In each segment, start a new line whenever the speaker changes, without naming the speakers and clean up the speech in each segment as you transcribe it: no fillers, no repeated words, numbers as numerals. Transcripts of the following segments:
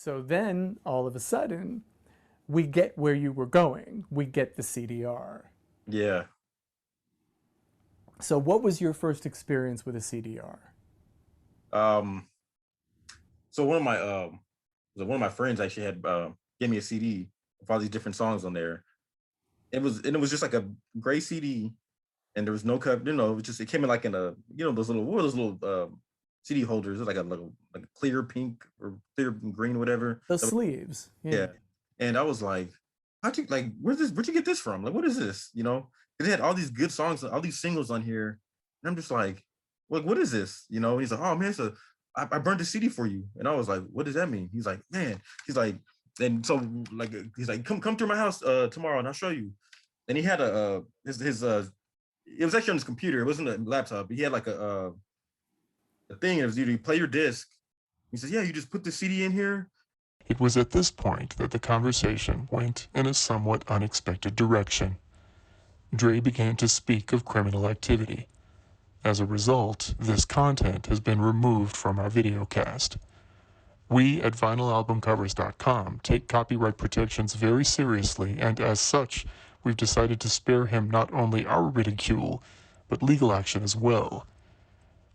So then, all of a sudden, we get where you were going. We get the CDR.
Yeah.
So what was your first experience with a CDR?
Um, so one of my friends actually had gave me a CD with all these different songs on there. It was just like a gray CD, and there was no cup. It was just it came in like in a those little what were those little CD holders. It was like a little like a clear pink or clear green, whatever.
The sleeves. Yeah.
Yeah, and I was like, how'd you like where'd you get this from? Like, what is this? It had all these good songs, all these singles on here, and I'm just like, what is this? And he's like, oh man, I burned the CD for you, and I was like, what does that mean? He's like, man, he's like, and so like he's like, come through my house tomorrow, and I'll show you. And he had his it was actually on his computer. It wasn't a laptop. He had like a thing. It was you play your disc. He says, yeah, you just put the CD in here.
It was at this point that the conversation went in a somewhat unexpected direction. Dre began to speak of criminal activity. As a result, this content has been removed from our videocast. We at VinylAlbumCovers.com take copyright protections very seriously, and as such, we've decided to spare him not only our ridicule, but legal action as well.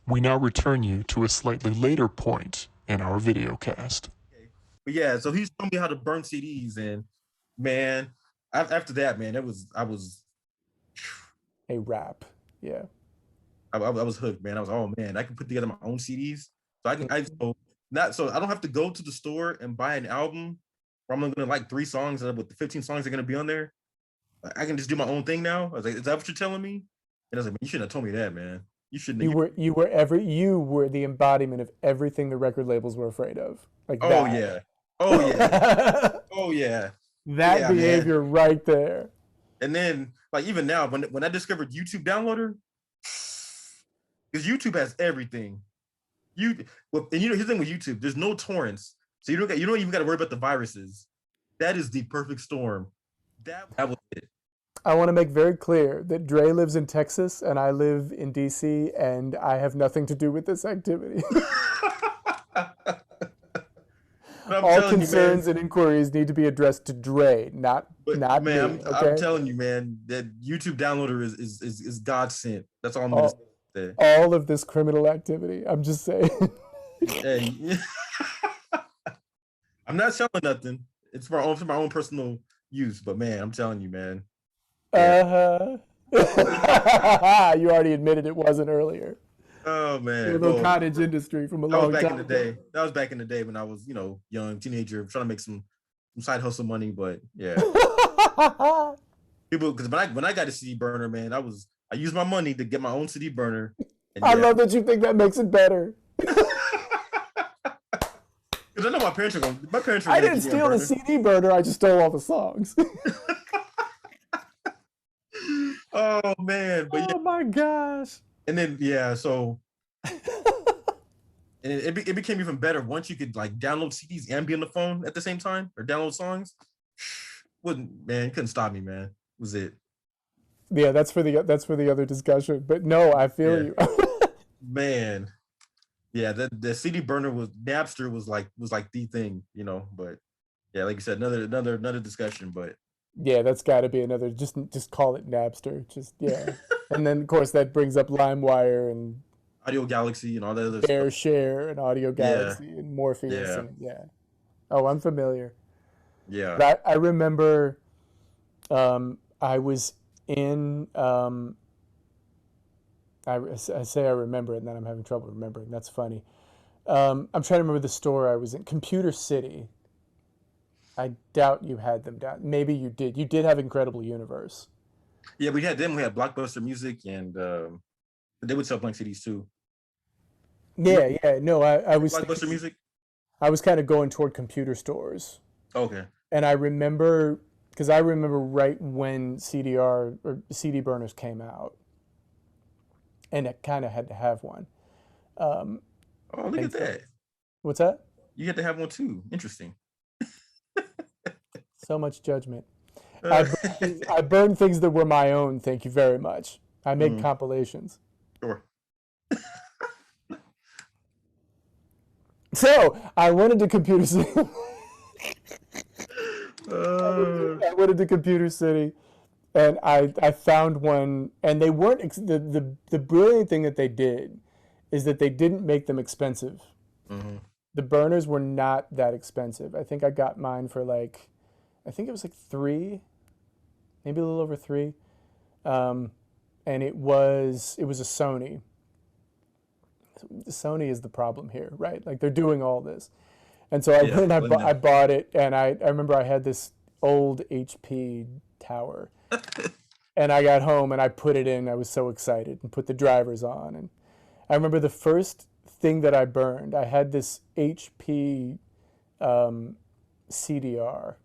We now return you to a slightly later point in our videocast.
But yeah, so he's showing me how to burn CDs, and man, after that, man, I was
A rap. Yeah.
I was hooked, man. I was oh man, I can put together my own CDs, so I don't have to go to the store and buy an album. Where I'm gonna like 3 songs with the 15 songs that are gonna be on there. I can just do my own thing now. I was like, is that what you're telling me? And I was like, man, you shouldn't have told me that, man. You shouldn't.
You were the embodiment of everything the record labels were afraid of. Like
oh
that.
yeah, oh yeah, oh yeah.
That
Yeah,
behavior
man.
right there.
And then like even now, when I discovered YouTube Downloader, because YouTube has everything. And here's the thing with YouTube, there's no torrents, so you don't even got to worry about the viruses. That is the perfect storm. That was it.
I want to make very clear that Dre lives in Texas and I live in DC, and I have nothing to do with this activity. All concerns and inquiries need to be addressed to Dre, not
man,
me. Okay?
I'm telling you, man, that YouTube Downloader is God sent. That's all I'm gonna say.
All of this criminal activity. I'm just saying.
Hey, I'm not selling nothing. It's for my own personal use. But man, I'm telling you, man.
Yeah. You already admitted it wasn't earlier.
Oh man,
a little cottage industry from a long time.
That was back in the day. That was back in the day when I was, young teenager, trying to make some side hustle money. But yeah, people, because when I got a CD burner, man, I used my money to get my own CD burner. And
I love that you think that makes it better.
Because I know my parents are going.
I didn't steal the CD burner. I just stole all the songs.
Oh man! But
oh my gosh!
And then so and it became even better once you could like download CDs and be on the phone at the same time or download songs. You couldn't stop me, man. Was it?
Yeah, that's for the other discussion. But no, I feel you.
Man, yeah, the CD burner Napster was like the thing, But yeah, like you said, another discussion. But
yeah, that's got to be another. Just call it Napster. Just yeah. And then, of course, that brings up LimeWire and
Audio Galaxy and all that other
Fair
stuff.
Share and Audio Galaxy and Morpheus.
Yeah.
And, yeah. Oh, I'm familiar.
Yeah.
But I remember I was in, I say I remember it, and then I'm having trouble remembering. That's funny. I'm trying to remember the store I was in. Computer City. I doubt you had them down. Maybe you did. You did have Incredible Universe.
Yeah, we had them. We had Blockbuster Music, and they would sell blank CDs too.
Yeah. No, I was
Blockbuster Music.
I was kind of going toward computer stores.
Okay.
And I remember right when CDR or CD burners came out, and I kind of had to have one.
Oh, look at that!
What's that?
You had to have one too. Interesting.
So much judgment. I burned things that were my own. Thank you very much. I made compilations.
Sure.
So I went into Computer City.
Uh,
I went into Computer City, and I found one, and they weren't the brilliant thing that they did is that they didn't make them expensive.
mhm.
The burners were not that expensive. I think I got mine for like, I think it was like three, maybe a little over three, um, and it was a Sony. Sony is the problem here, right? Like they're doing all this, and so I
Yeah,
went and
wasn't
I bought it, and I remember I had this old HP tower,
it?
and I got home and I put it in. I was so excited and put the drivers on, and I remember the first thing that I burned. I had this HP CDR.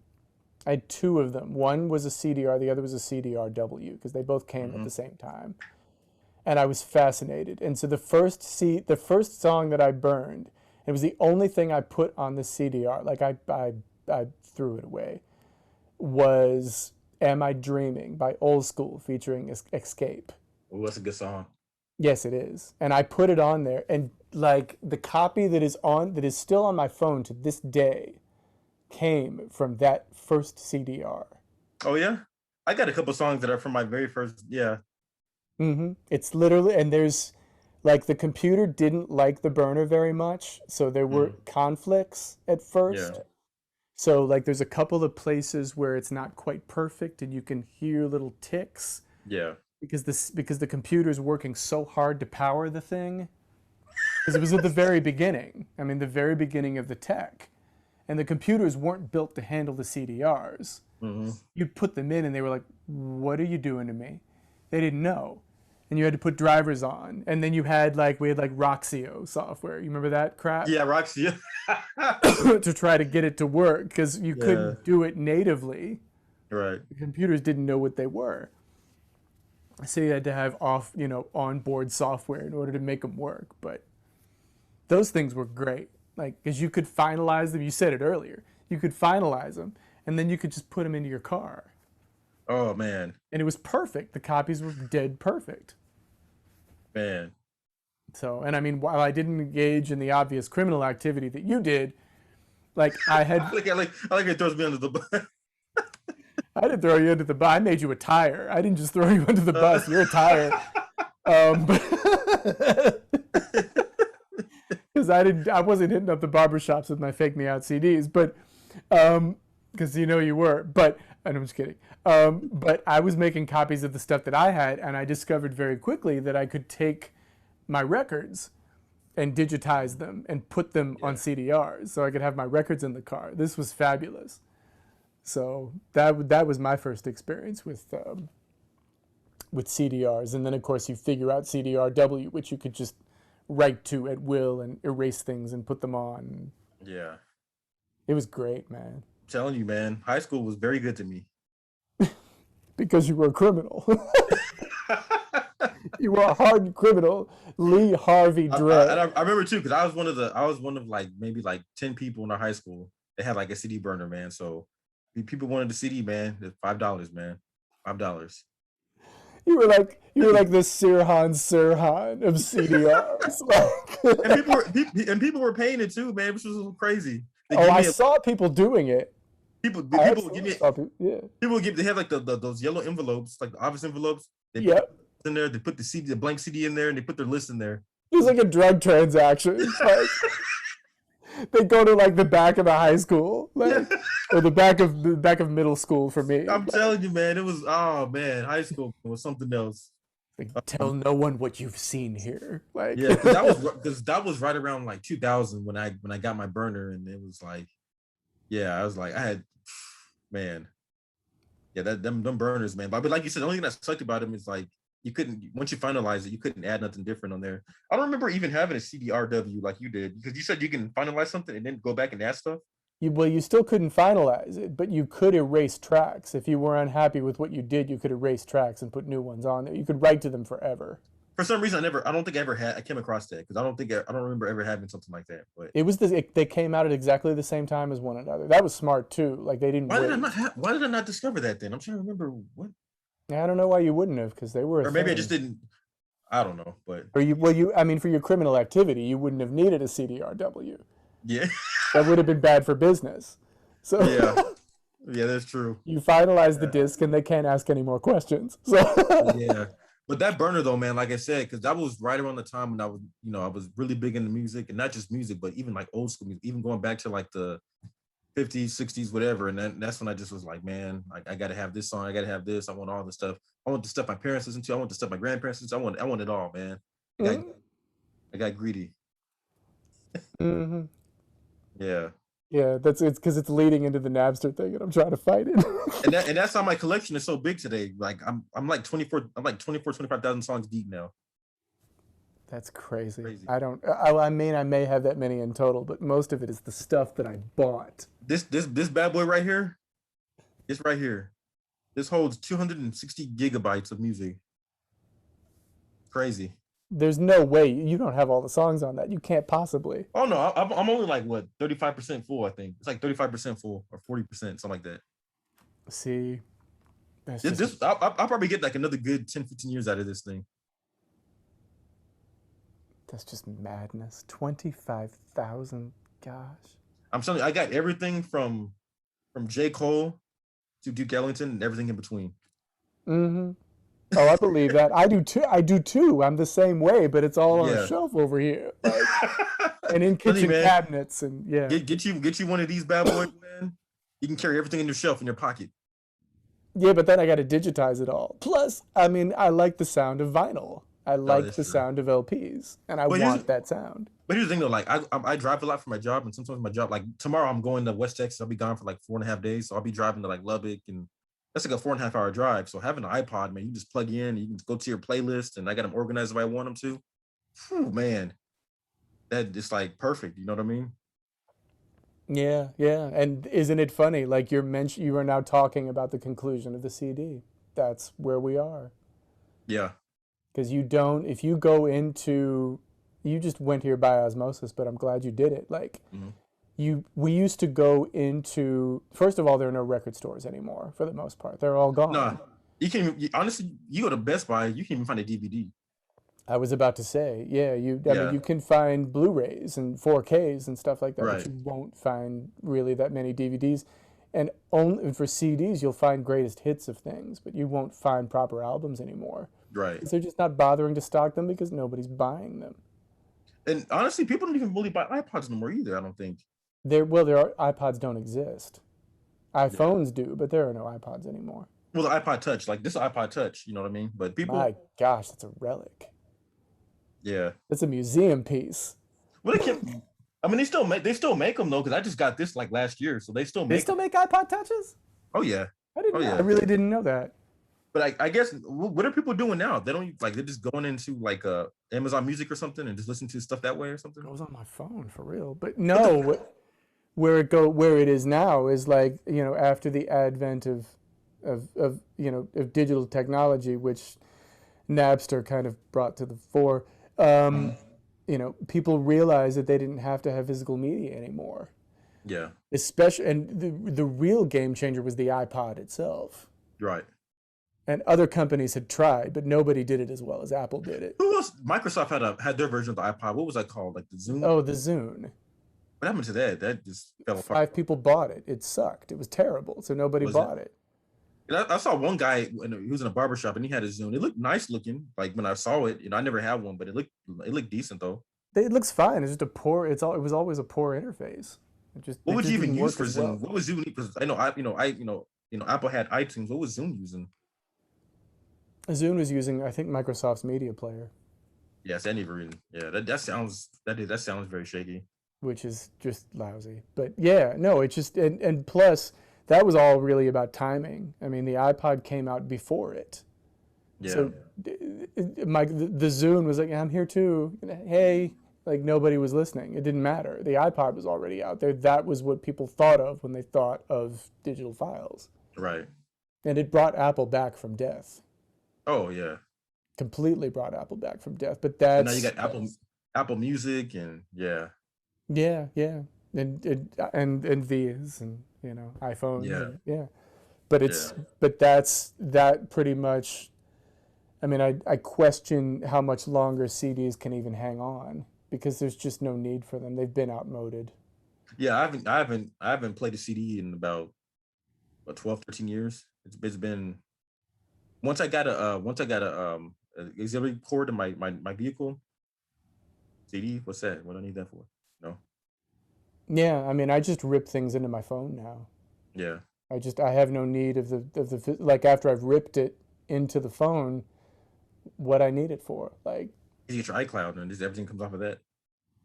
I had two of them. One was a CDR, the other was a CDRW because they both came at
Mhm.
the same time. And I was fascinated. And so the first song that I burned, it was the only thing I put on the CDR. Like I threw it away. Was "Am I Dreaming" by Old School featuring Escape.
Ooh, that's a good song.
Yes, it is. And I put it on there, and like the copy that is still on my phone to this day came from that first CDR.
Oh yeah, I got a couple songs that are from my very first. Yeah.
It's literally, and there's like the computer didn't like the burner very much, so there were
Mhm.
conflicts at
Yeah.
first. So like there's a couple of places where it's not quite perfect and you can hear little ticks
Yeah.
because the computer's working so hard to power the thing. Because it was at the very beginning. I mean, the very beginning of the tech. And the computers weren't built to handle the CDRs.
Hmm.
You'd put them in and they were like, "What are you doing to me?" They didn't know. And you had to put drivers on. And then we had like Roxio software. You remember that crap?
Yeah, Roxy.
To try to get it to work because you
Yeah.
couldn't do it natively.
Right.
The computers didn't know what they were. So you had to have onboard software in order to make them work. But those things were great. Like, because you could finalize them. You said it earlier. You could finalize them, and then you could just put them into your car.
Oh man,
And it was perfect. The copies were dead perfect.
man.
So, and I mean, while I didn't engage in the obvious criminal activity that you did, like
I like it throws me under the bus.
I didn't throw you under the bus. I made you a tire. I didn't just throw you under the bus. You're a tire. Because I wasn't hitting up the barbershops with my Fake Me Out CDs, but because you were. But and I'm just kidding. But I was making copies of the stuff that I had, and I discovered very quickly that I could take my records and digitize them and put them on CDRs, so I could have my records in the car. This was fabulous. So that was my first experience with CDRs, and then of course you figure out CDRW, which you could just write to at will and erase things and put them on.
Yeah.
It was great, man.
I'm telling you, man. High school was very good to me.
Because you were a criminal. You were a hardened criminal, Lee Harvey Dredd.
I remember too, because I was one of like maybe like 10 people in our high school that had like a CD burner, man. So people wanted the CD, man. It's $5, man. $5.
You were like the Sirhan of CDRs.
And people were paying it too, man, which was crazy.
I saw people doing it.
People would give me people would give they have like those yellow envelopes, like the office envelopes. They put it in there, they put the blank CD in there, and they put their list in there.
It was like a drug transaction. Like, they go to like the back of a high school, like, or the back of middle school for me.
I'm telling you, man, it was high school was something else.
Like, tell no one what you've seen here. Like,
yeah, because that was right around like 2000 when I got my burner, and it was like, yeah, I was like, I had, man, yeah, them burners, man. But like you said, the only thing that sucked about them is like you couldn't, once you finalize it, you couldn't add nothing different on there. I don't remember even having a CDRW like you did, because you said you can finalize something and then go back and add stuff.
You still couldn't finalize it, but you could erase tracks. If you were unhappy with what you did, you could erase tracks and put new ones on there. You could write to them forever.
For some reason, I don't think I came across that, because I don't remember ever having something like that. But
they came out at exactly the same time as one another. That was smart too. Like they didn't.
Why did I not discover that then? I'm trying to remember what.
I don't know why you wouldn't have, because they were.
Or maybe I just didn't. I don't know, but.
I mean, for your criminal activity, you wouldn't have needed a CDRW.
Yeah.
That would have been bad for business. So
Yeah, yeah, that's true.
you finalize the
Yeah.
disc and they can't ask any more questions. So
Yeah. But that burner though, man, like I said, because that was right around the time when I was, I was really big into music, and not just music, but even like old school music, even going back to like the 50s, 60s, whatever. And then that's when I just was like, man, I gotta have this song, I gotta have this. I want all the stuff. I want the stuff my parents listen to. I want the stuff my grandparents listen to. I want it all, man. I got
mm,
I got greedy.
mhm.
Yeah.
Yeah, it's because it's leading into the Napster thing, and I'm trying to fight it.
And that's how my collection is so big today. Like I'm like 25,000 songs deep now.
That's crazy.
Crazy.
I mean, I may have that many in total, but most of it is the stuff that I bought.
This bad boy right here, it's right here. This holds 260 gigabytes of music. Crazy.
There's no way you don't have all the songs on that. You can't possibly.
Oh no, I'm only like what 35% full. I think it's like 35% full or 40%, something like that.
See, that's
This,
just
this I'll probably get like another good 10, 15 years out of this thing.
that's just madness. 25,000. Gosh.
I'm telling you, I got everything from J. Cole to Duke Ellington and everything in between.
Mm-hmm. Oh, I believe that. I do too. I do too. I'm the same way, but it's all on a
Yeah.
shelf over here, and in
Tell you,
kitchen
man,
cabinets, and yeah,
get you one of these bad boys, man. You can carry everything in your shelf in your pocket.
yeah. But then I got to digitize it all. Plus, I mean, I like the sound of vinyl. I like
that's
the
true.
sound of LPs, and I
But here's
want that sound.
but here's the thing though, like I drive a lot for my job, and sometimes my job, like tomorrow I'm going to West Texas. I'll be gone for like 4.5 days, so I'll be driving to like Lubbock, and that's like a 4.5 hour drive. So having an iPod, man, you just plug in, you can go to your playlist, and I got them organized if I want them to. Whew, man, that is like perfect. You know what I mean?
Yeah, yeah. And isn't it funny? Like you are now talking about the conclusion of the CD. That's where we are.
Yeah,
Because you don't, if you go into, you just went here by osmosis, but I'm glad you did it. Like
mhm.
we used to go into, first of all, there are no record stores anymore for the most part. They're all
Nah,
gone.
honestly, you go to Best Buy, you can even find a DVD.
I was about to say, yeah, I mean,
Yeah,
you can find Blu-rays and 4Ks and stuff like that, but
right,
you won't find really that many DVDs. And only for CDs, you'll find greatest hits of things, but you won't find proper albums anymore.
right.
'Cause they're just not bothering to stock them because nobody's buying them.
And honestly, people don't even really buy iPods no more either. I don't think.
There are iPods don't exist.
Yeah.
iPhones do, but there are no iPods anymore.
Well, the iPod Touch, like this iPod Touch, you know what I mean? But people,
My gosh, that's a relic.
yeah.
That's a museum piece.
Well, they can't. I mean, they still make them though, because I just got this like last year, so they still
They
make
still
them.
make iPod touches?
Oh yeah,
I didn't
oh
know. I
yeah.
really didn't know that.
But I guess what are people doing now? They don't like they're just going into like Amazon Music or something and just listen to stuff that way or something.
Goes on my phone for real. But
What the?
no, where it is now is like, after the advent of digital technology, which Napster kind of brought to the fore. Um,
Mhm.
People realized that they didn't have to have physical media anymore.
Yeah,
Especially, and the real game changer was the iPod itself.
right.
And other companies had tried, but nobody did it as well as Apple did it.
Who else? Microsoft had their version of the iPod. What was that called? Like the Zoom?
Oh, the Zune.
What happened to that? That just fell apart.
5 people bought it. It sucked. It was terrible. So nobody
Was it?
bought it.
And I saw one guy when he was in a barber shop and he had a Zoom. It looked nice looking. Like when I saw it, I never had one, but it looked decent though.
It looks fine. It's just it was always a poor interface.
What
It
would
just
you even
didn't
use
work
for
as
Zoom?
well.
What was Zoom? Because I know Apple had iTunes. What was Zoom using?
Zune was using, I think, Microsoft's media player,
Yes, I never even. Yeah, that sounds very shaky.
which is just lousy. But yeah, no, it's just and plus that was all really about timing. I mean, the iPod came out before it.
Yeah,
So the Zune was like, I'm here too. Hey, like nobody was listening. It didn't matter. The iPod was already out there. That was what people thought of when they thought of digital files.
right.
And it brought Apple back from death.
Oh yeah.
Completely brought Apple back from death. But
And now you
that's
got Apple Music and yeah,
yeah, yeah. And these and iPhones
yeah,
and yeah. But
yeah,
that pretty much. I mean, I question how much longer CDs can even hang on because there's just no need for them. They've been outmoded.
Yeah, I haven't played a CD in about what 12, 13 years. It's been once I got a auxiliary cord in my vehicle. CD, what's that? What do I need that for? No.
Yeah, I mean, I just rip things into my phone now.
Yeah.
I have no need of like after I've ripped it into the phone, what I need it for. Like,
You get your iCloud and just everything comes off of that.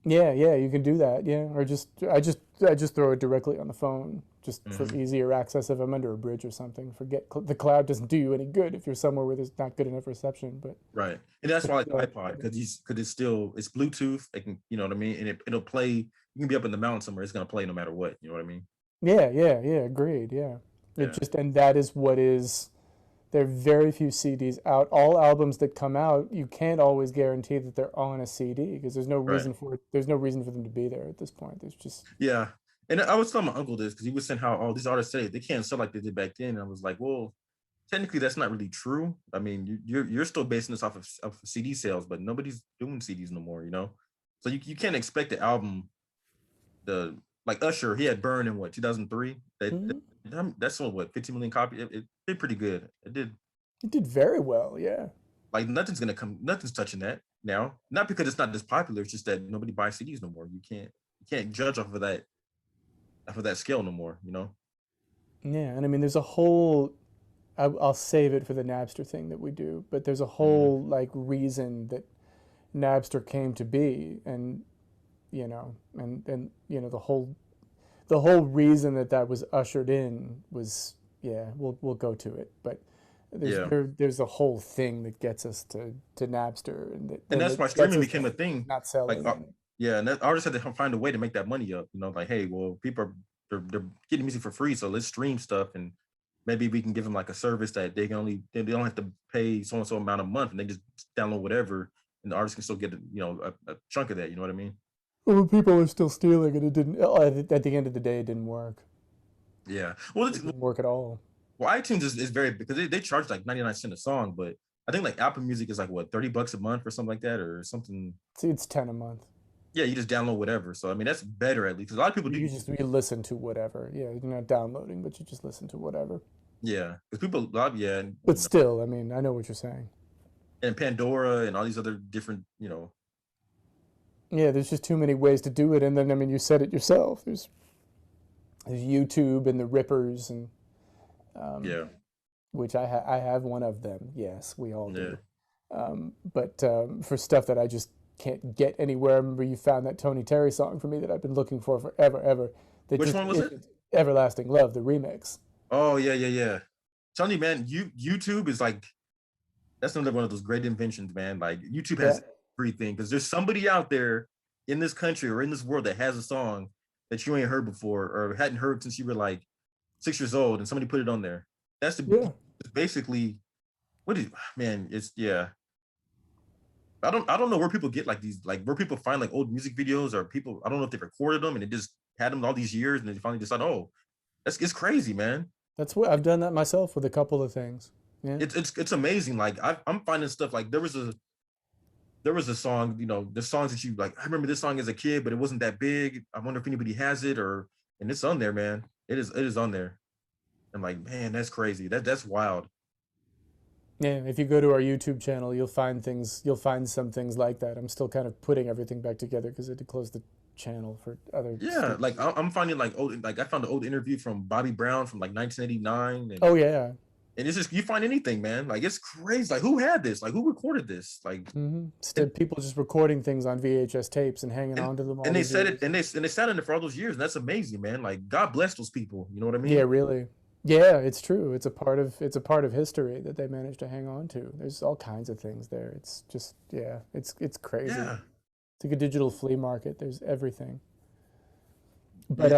yeah, yeah, you can do that. Yeah, or I just throw it directly on the phone just for
Hmm.
easier access if I'm under a bridge or something. The cloud doesn't do you any good if you're somewhere where there's not good enough reception.
Right. And that's
But
why I like iPod because it's still it's Bluetooth. It can, you know what I mean? And it'll play. You can be up in the mountain somewhere, it's gonna play no matter what. You know what I mean?
yeah, yeah, yeah, agreed. Yeah, it
Yeah.
just and that is what is. There are very few CDs out. All albums that come out, you can't always guarantee that they're on a CD because there's no
Right.
reason for it. There's no reason for them to be there at this point. There's just
Yeah. And I was telling my uncle this because he was saying how all these artists say they can't sell like they did back then. And I was like, well, technically that's not really true. I mean, you're still basing this off of CD sales, but nobody's doing CDs no more, you know? So you can't expect the album the like Usher, he had Burn in what 2003.
mhm.
That's what 15 million copies. It did pretty good. It did
It did very well. Yeah.
like nothing's touching that now. Not because it's not as popular, it's just that nobody buys CDs no more. You can't judge off of that scale no more, you know?
Yeah, and I mean, there's a whole. I'll save it for the Napster thing that we do, but there's a
Mhm.
whole like reason that Napster came to be, and the whole reason that that was ushered in was yeah. We'll go to it, but
Yeah.
there's a whole thing that gets us to Napster, and
And that's why
that gets
streaming
us
became a thing.
not
Like,
selling. And
yeah, and that artists had to find a way to make that money up. You know, like, hey, well, people are they're getting music for free, so let's stream stuff, and maybe we can give them like a service that they don't have to pay so and so amount a month, and they just download whatever, and the artist can still get a chunk of that. You know what I mean?
well, people are still stealing, and it didn't. At the end of the day, it didn't work.
Yeah.
It didn't work at all.
Well, iTunes is very because they charge like 99 cents a song, but I think like Apple Music is like what $30 a month or something like that or something.
See, it's 10 a month.
Yeah, you just download whatever. So I mean that's better at least because a lot of people do.
You listen to whatever. Yeah, you're not downloading, but you just listen to whatever.
Yeah, because people love yeah, and
But still, I mean, I know what you're saying.
and Pandora and all these other different
Yeah, there's just too many ways to do it, and then I mean, you said it yourself. There's YouTube and the Rippers, and um,
yeah
which I have one of them. Yes, we all
yeah.
do. But for stuff that I just can't get anywhere, I remember you found that Tony Terry song for me that I've been looking for forever, ever. That
Which
just
one was it?
Everlasting Love, the remix.
Oh yeah. Telling you, man, YouTube is like that's another one of those great inventions, man. Like YouTube
Yeah.
has everything because there's somebody out there in this country or in this world that has a song that you ain't heard before or hadn't heard since you were like 6 years old, and somebody put it on there. That's the
Yeah.
basically what is man. It's yeah. I don't know where people get like these like where people find like old music videos or people I don't know if they recorded them and it just had them all these years and they finally decide oh that's it's crazy man.
That's what I've done that myself with a couple of things. Yeah.
It's amazing like I'm finding stuff like there was a song the songs that you like I remember this song as a kid but it wasn't that big. I wonder if anybody has it or and it's on there man. It is on there. I'm like man that's crazy that's wild.
Yeah, if you go to our YouTube channel, you'll find things. You'll find some things like that. I'm still kind of putting everything back together because I had to close the channel for other
Yeah,
stupid
like
shit.
I'm finding like old like I found an old interview from Bobby Brown from like 1989
Oh yeah.
and it's just you find anything, man. Like it's crazy. Like who had this? Like who recorded this? Like
Still,
and
people just recording things on VHS tapes and hanging
and
on to them all
and they
these
said it
years.
and they sat in it for all those years. And that's amazing, man. Like God bless those people. You know what I
Yeah,
mean?
really. Yeah, it's true. It's a part of history that they managed to hang on to. There's all kinds of things there. It's just yeah, it's crazy.
Yeah.
It's like a digital flea market. There's everything. But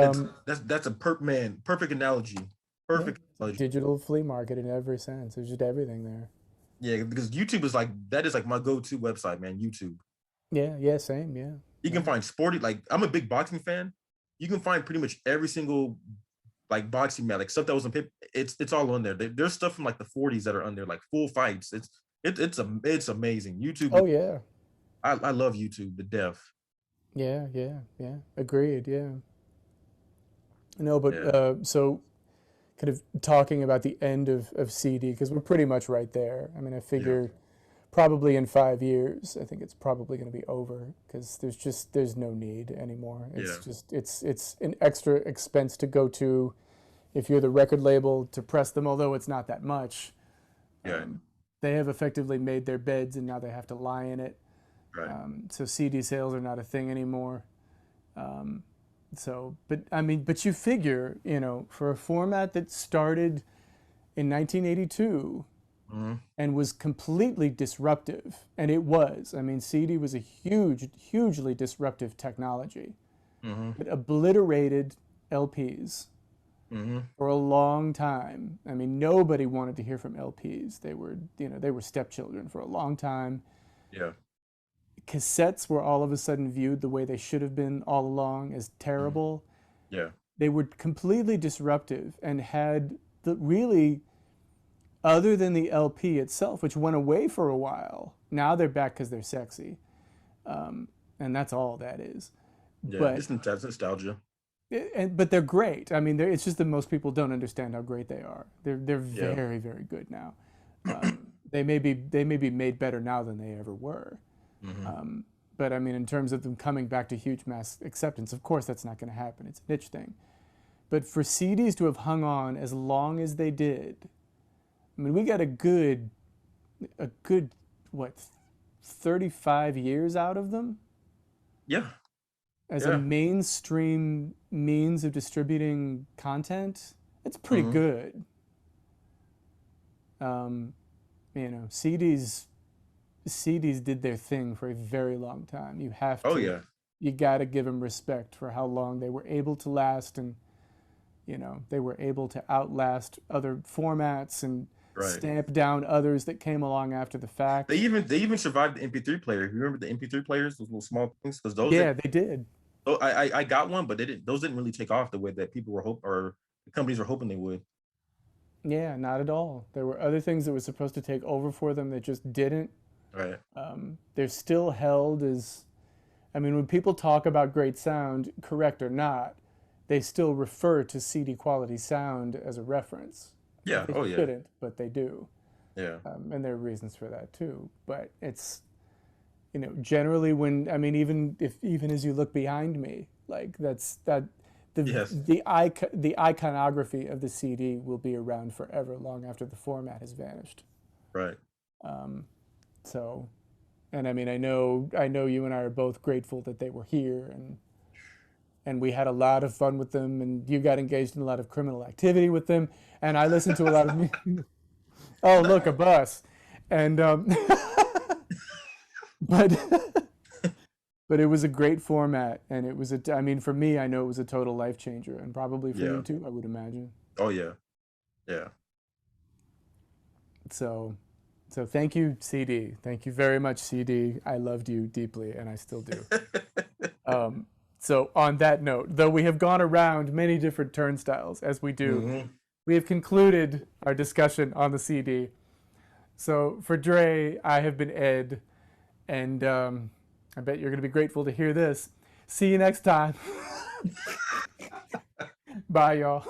It's that's a perfect analogy.
yeah,
Perfect
it's a
analogy.
digital flea market in every sense. There's just everything there.
Yeah, because YouTube is like that is like my go-to website, man. YouTube.
Yeah, yeah, same. Yeah,
You can
yeah.
find sporty like I'm a big boxing fan. You can find pretty much every single like boxing match, like stuff that was on paper. It's all on there. There's stuff from like the 40s that are on there, like full fights. It's amazing. YouTube.
Oh yeah,
I love YouTube. The death.
yeah, yeah, yeah. Agreed. Yeah. No, but
Yeah.
so kind of talking about the end of CD, because we're pretty much right there. I mean, I
Yeah.
figure probably in 5 years, I think it's probably going to be over because there's no need anymore. It's
Yeah.
just it's an extra expense to go to if you're the record label to press them, although it's not that much.
Yeah.
They have effectively made their beds and now they have to lie in it.
Right.
So CD sales are not a thing anymore. So, but I mean, but you figure, for a format that started in 1982
Hmm.
and was completely disruptive, and it was. I mean, CD was a hugely disruptive technology.
Hmm.
It obliterated LPs
Hmm.
for a long time. I mean, nobody wanted to hear from LPs. They were stepchildren for a long time.
Yeah.
Cassettes were all of a sudden viewed the way they should have been all along as
Hmm.
terrible.
Yeah.
They were completely disruptive and had the really, other than the LP itself, which went away for a while. Now they're back because they're sexy, and that's all that is.
Yeah.
But
That's nostalgia.
but they're great. I mean, it's just that most people don't understand how great they are. They're
Yeah.
very very good now. They may be made better now than they ever were.
Hmm.
But I mean, in terms of them coming back to huge mass acceptance, of course that's not going to happen. It's a niche thing. But for CDs to have hung on as long as they did, I mean, we got a good what, 35 years out of them
Yeah.
as a
Yeah.
mainstream means of distributing content. It's pretty
Hmm.
good. Um, CDs did their thing for a very long time.
Oh yeah.
You got to give them respect for how long they were able to last, and they were able to outlast other formats and
Right.
stamp down others that came along after the fact.
They even survived the MP3 player. You remember the MP3 players, those little small things? Because those
Yeah,
didn't.
they did.
Oh, I got one, but they didn't. Those didn't really take off the way that people were hoping, or the companies were hoping they would.
Yeah, not at all. There were other things that were supposed to take over for them that just didn't.
Right.
They're still held as, I mean, when people talk about great sound, correct or not, they still refer to CD quality sound as a reference.
Yeah.
They
Oh yeah.
shouldn't, but they do.
Yeah.
And there are reasons for that too. But it's, generally when, I mean, even as you look behind me, like the
Yes.
the iconography of the CD will be around forever, long after the format has vanished.
Right.
So, and I mean, I know you and I are both grateful that they were here, and we had a lot of fun with them, and you got engaged in a lot of criminal activity with them, and I listened to a lot of music. Oh, look, a bus, and but but it was a great format, and it was I mean, for me, I know it was a total life changer, and probably for you
Yeah.
too, I would imagine.
Oh yeah. Yeah.
So, thank you, CD. Thank you very much, CD. I loved you deeply, and I still do. So on that note, though we have gone around many different turnstiles as we do,
Hmm.
we have concluded our discussion on the CD. So for Dre, I have been Ed, and I bet you're going to be grateful to hear this. See you next time. Bye, y'all.